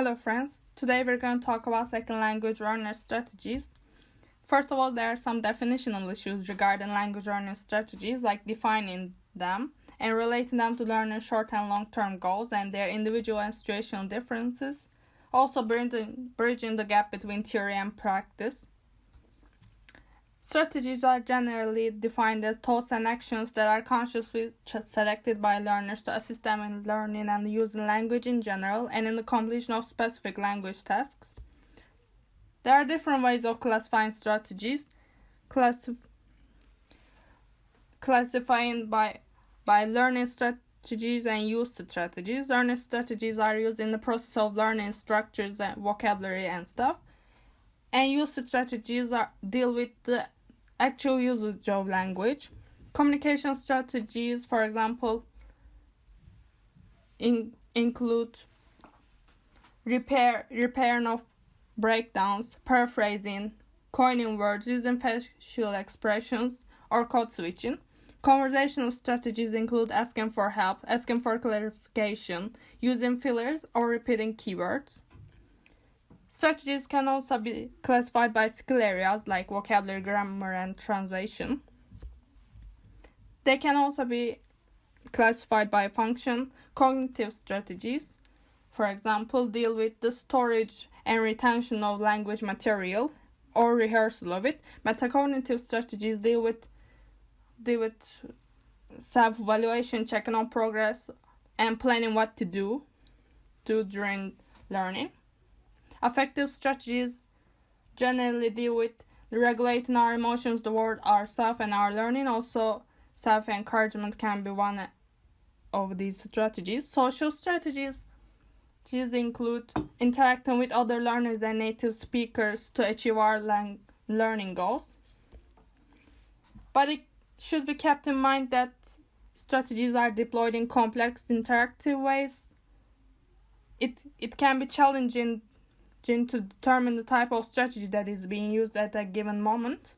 Hello friends, today we're going to talk about second language learner strategies. First of all, there are some definitional issues regarding language learning strategies, like defining them and relating them to learners' short and long-term goals and their individual and situational differences. Also bridging the gap between theory and practice. Strategies are generally defined as thoughts and actions that are consciously selected by learners to assist them in learning and using language in general and in the completion of specific language tasks. There are different ways of classifying strategies. Classifying by learning strategies and use strategies. Learning strategies are used in the process of learning structures and vocabulary and stuff. And use strategies deal with the actual usage of language. Communication strategies, for example, include repairing of breakdowns, paraphrasing, coining words, using facial expressions, or code switching. Conversational strategies include asking for help, asking for clarification, using fillers, or repeating keywords. Strategies can also be classified by skill areas like vocabulary, grammar, and translation. They can also be classified by function. Cognitive strategies, for example, deal with the storage and retention of language material or rehearsal of it. Metacognitive strategies deal with self-evaluation, checking on progress, and planning what to do during learning. Affective strategies generally deal with regulating our emotions toward ourselves and our learning. Also, self-encouragement can be one of these strategies. Social strategies include interacting with other learners and native speakers to achieve our learning goals. But it should be kept in mind that strategies are deployed in complex, interactive ways. It can be challenging to determine the type of strategy that is being used at a given moment.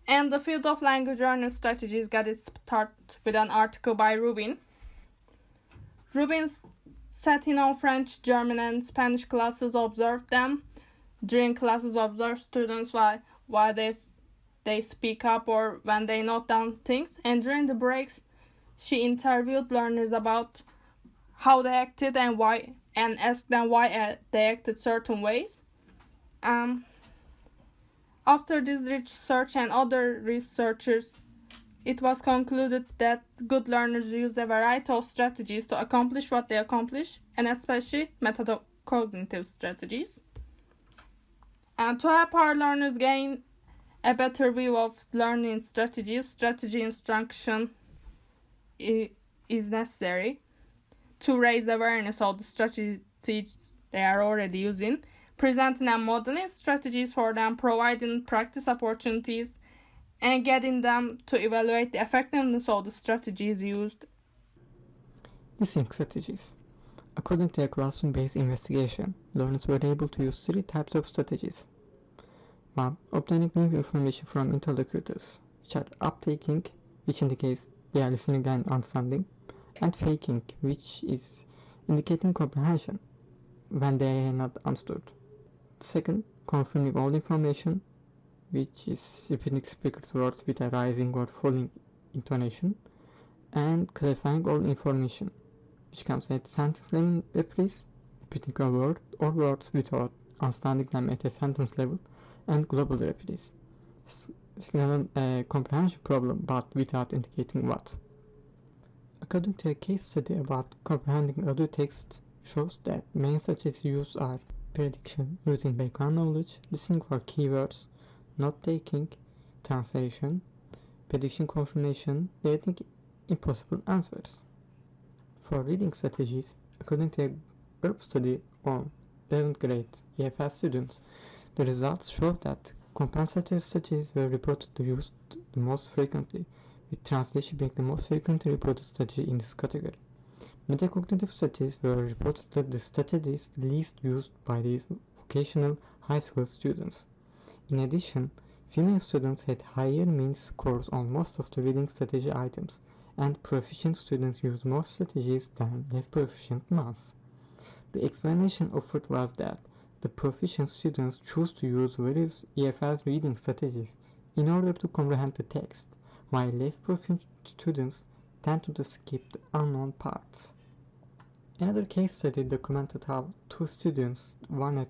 And the field of language learning strategies got its start with an article by Rubin. Rubin sat in on French, German, and Spanish classes, observed them. During classes, observed students while they speak up or when they note down things. And during the breaks, she interviewed learners about how they acted and why, and asked them why they acted certain ways. After this research and other researchers, it was concluded that good learners use a variety of strategies to accomplish what they accomplish, and especially metacognitive strategies. And to help our learners gain a better view of learning strategies, strategy instruction is necessary to raise awareness of the strategies they are already using, presenting and modeling strategies for them, providing practice opportunities, and getting them to evaluate the effectiveness of the strategies used. Listening strategies. According to a classroom-based investigation, learners were able to use 3 types of strategies. 1. Obtaining new information from interlocutors, which are uptaking, which indicates they are listening and understanding, and faking, which is indicating comprehension when they are not understood. Second, confirming all information, which is repeating speaker's words with a rising or falling intonation, and clarifying all information, which comes at sentence level reprise, repeating a word or words without understanding them at a sentence level, and global reprise, signaling a comprehension problem but without indicating what. According to a case study about comprehending audio text, shows that main strategies used are prediction using background knowledge, listening for keywords, note-taking, translation, prediction confirmation, getting impossible answers. For reading strategies, according to a group study on 11th grade EFL students, the results show that compensatory strategies were reportedly used the most frequently, with translation being the most frequently reported strategy in this category. Metacognitive strategies were reportedly the strategies least used by these vocational high school students. In addition, female students had higher mean scores on most of the reading strategy items, and proficient students used more strategies than less proficient ones. The explanation offered was that the proficient students choose to use various EFL's reading strategies in order to comprehend the text, while less proficient students tend to skip the unknown parts. Another case study documented how two students, one at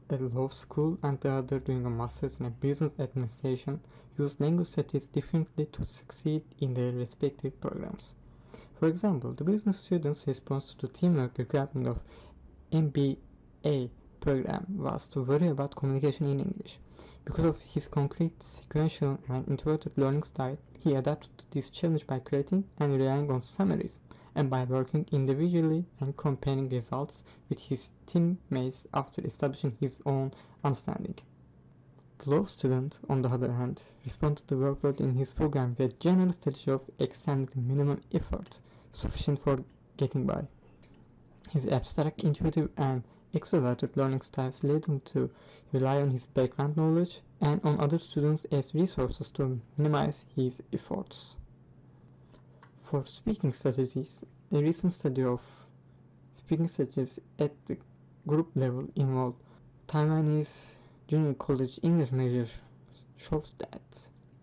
a law school and the other doing a master's in business administration, used language studies differently to succeed in their respective programs. For example, the business student's response to the teamwork requirement of MBA program was to worry about communication in English. Because of his concrete, sequential, and introverted learning style, he adapted to this challenge by creating and relying on summaries, and by working individually and comparing results with his teammates after establishing his own understanding. The law student, on the other hand, responded to the workload in his program with a general strategy of extending the minimum effort sufficient for getting by. His abstract, intuitive, and extroverted learning styles led him to rely on his background knowledge and on other students as resources to minimize his efforts. For speaking strategies, a recent study of speaking strategies at the group level involved Taiwanese junior college English majors shows that,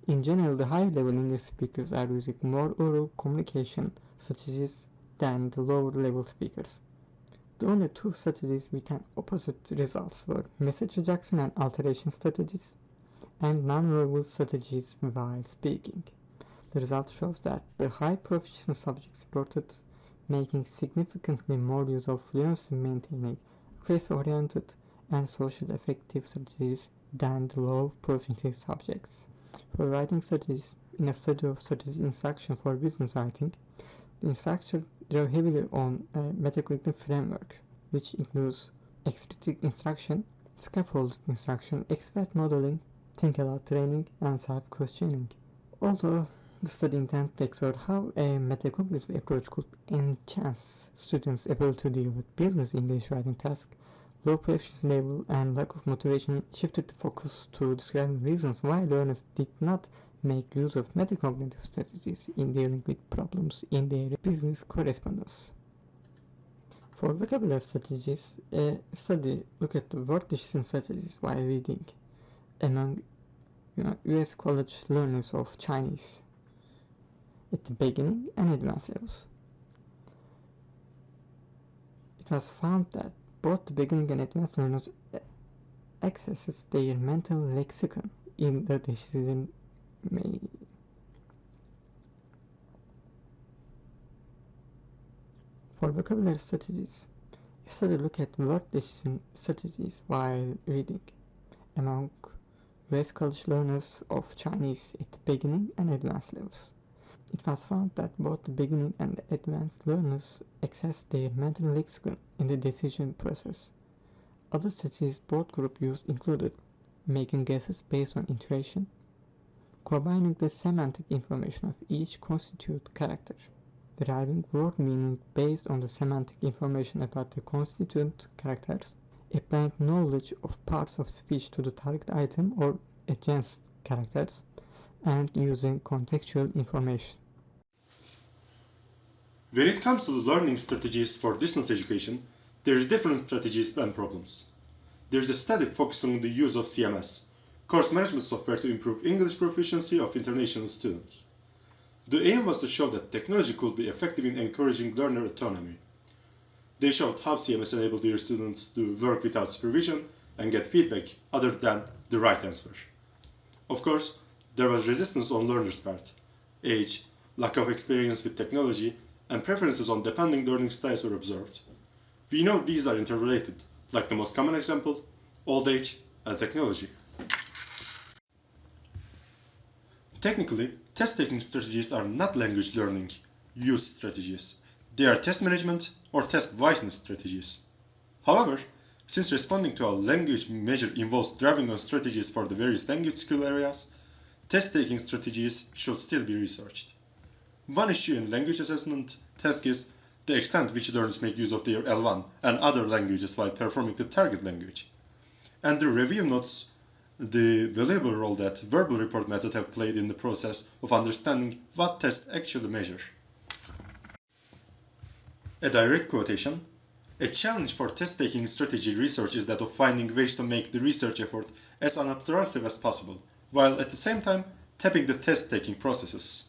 in general, the higher-level English speakers are using more oral communication strategies than the lower-level speakers. The only two strategies with an opposite results were message rejection and alteration strategies, and non-verbal strategies while speaking. The result shows that the high proficiency subjects reported making significantly more use of fluency maintaining face-oriented and social effective strategies than the low proficiency subjects. For writing strategies, in a study of strategies instruction for business writing, the instructor drew heavily on a metacognitive framework, which includes explicit instruction, scaffolded instruction, expert modeling, think-aloud training, and self-questioning. Although the study intended to explore how a metacognitive approach could enhance students' ability to deal with business English writing tasks, low proficiency level and lack of motivation shifted the focus to describing reasons why learners did not make use of metacognitive strategies in dealing with problems in their business correspondence. For vocabulary strategies, a study looked at the word decision strategies while reading among US college learners of Chinese at the beginning and advanced levels. It was found that both the beginning and advanced learners accesses their mental lexicon in the decision making. For vocabulary strategies, a study looked at word decision strategies while reading among US college learners of Chinese at the beginning and advanced levels. It was found that both the beginning and the advanced learners access their mental lexicon in the decision process. Other strategies both groups used included making guesses based on intuition, combining the semantic information of each constituent character, deriving word meaning based on the semantic information about the constituent characters, applying knowledge of parts of speech to the target item or adjacent characters, and using contextual information. When it comes to learning strategies for distance education, there are different strategies and problems. There is a study focused on the use of CMS, course management software, to improve English proficiency of international students. The aim was to show that technology could be effective in encouraging learner autonomy. They showed how CMS enabled their students to work without supervision and get feedback other than the right answer. Of course, there was resistance on learners' part. Age, lack of experience with technology, and preferences on depending learning styles were observed. We know these are interrelated, like the most common example, old age and technology. Technically, test-taking strategies are not language learning use strategies. They are test management or test wiseness strategies. However, since responding to a language measure involves driving on strategies for the various language skill areas, test-taking strategies should still be researched. One issue in language assessment task is the extent which learners make use of their L1 and other languages while performing the target language. And the review notes the valuable role that verbal report method have played in the process of understanding what tests actually measure. A direct quotation: A challenge for test-taking strategy research is that of finding ways to make the research effort as unobtrusive as possible, while at the same time tapping the test-taking processes.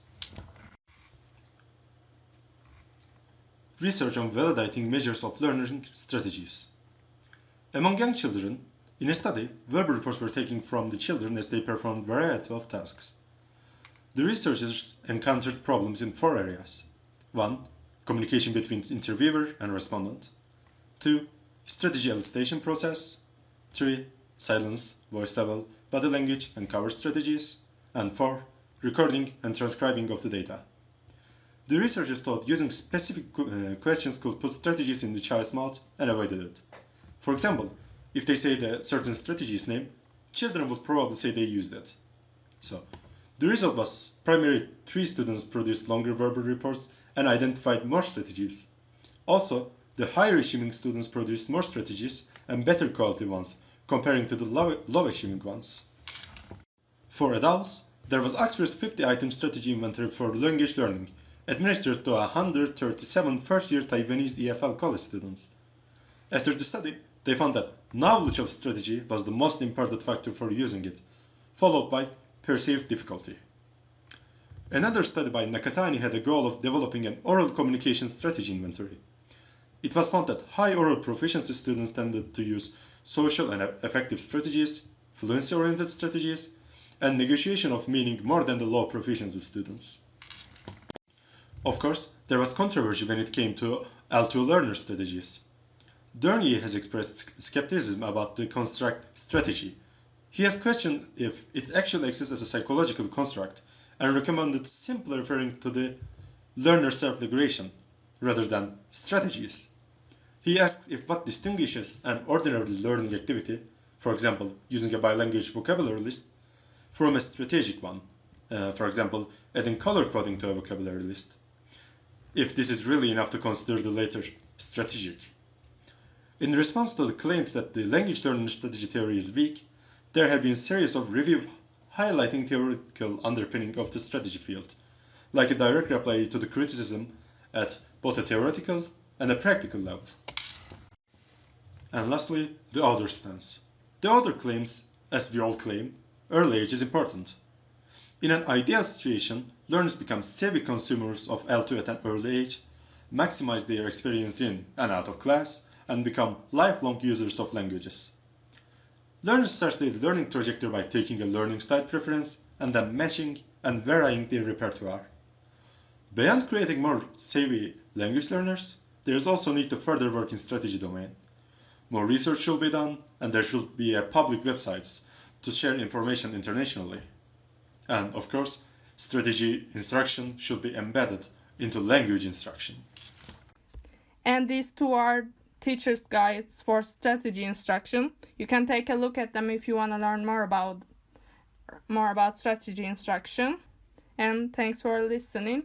Research on validating measures of learning strategies. Among young children, in a study, verbal reports were taken from the children as they performed a variety of tasks. The researchers encountered problems in 4 areas. 1. Communication between interviewer and respondent. 2. Strategy elicitation process. 3. Silence, voice level, body language and cover strategies. And 4. Recording and transcribing of the data. The researchers thought using specific questions could put strategies in the child's mouth and avoided it. For example, if they say the certain strategy's name, children would probably say they used it. So, the result was primarily 3 students produced longer verbal reports and identified more strategies. Also, the higher achieving students produced more strategies and better quality ones, comparing to the low achieving ones. For adults, there was Oxford's 50-item strategy inventory for language learning, administered to 137 first-year Taiwanese EFL college students. After the study, they found that knowledge of strategy was the most important factor for using it, followed by perceived difficulty. Another study by Nakatani had a goal of developing an oral communication strategy inventory. It was found that high oral proficiency students tended to use social and effective strategies, fluency-oriented strategies, and negotiation of meaning more than the low proficiency students. Of course, there was controversy when it came to L2 learner strategies. Dernier has expressed skepticism about the construct strategy. He has questioned if it actually exists as a psychological construct and recommended simply referring to the learner self-regulation rather than strategies. He asked if what distinguishes an ordinary learning activity, for example, using a bilanguage vocabulary list, from a strategic one, for example, adding color coding to a vocabulary list, if this is really enough to consider the latter strategic. In response to the claims that the language learning strategy theory is weak, there have been a series of reviews highlighting theoretical underpinning of the strategy field, like a direct reply to the criticism at both a theoretical and a practical level. And lastly, the author stance. The author claims, as we all claim, early age is important. In an ideal situation, learners become savvy consumers of L2 at an early age, maximize their experience in and out of class, and become lifelong users of languages. Learners start their learning trajectory by taking a learning style preference and then matching and varying their repertoire. Beyond creating more savvy language learners, there is also need to further work in strategy domain. More research should be done, and there should be public websites to share information internationally. And of course, strategy instruction should be embedded into language instruction. And these 2 are teacher's guides for strategy instruction. You can take a look at them if you want to learn more about strategy instruction. And thanks for listening.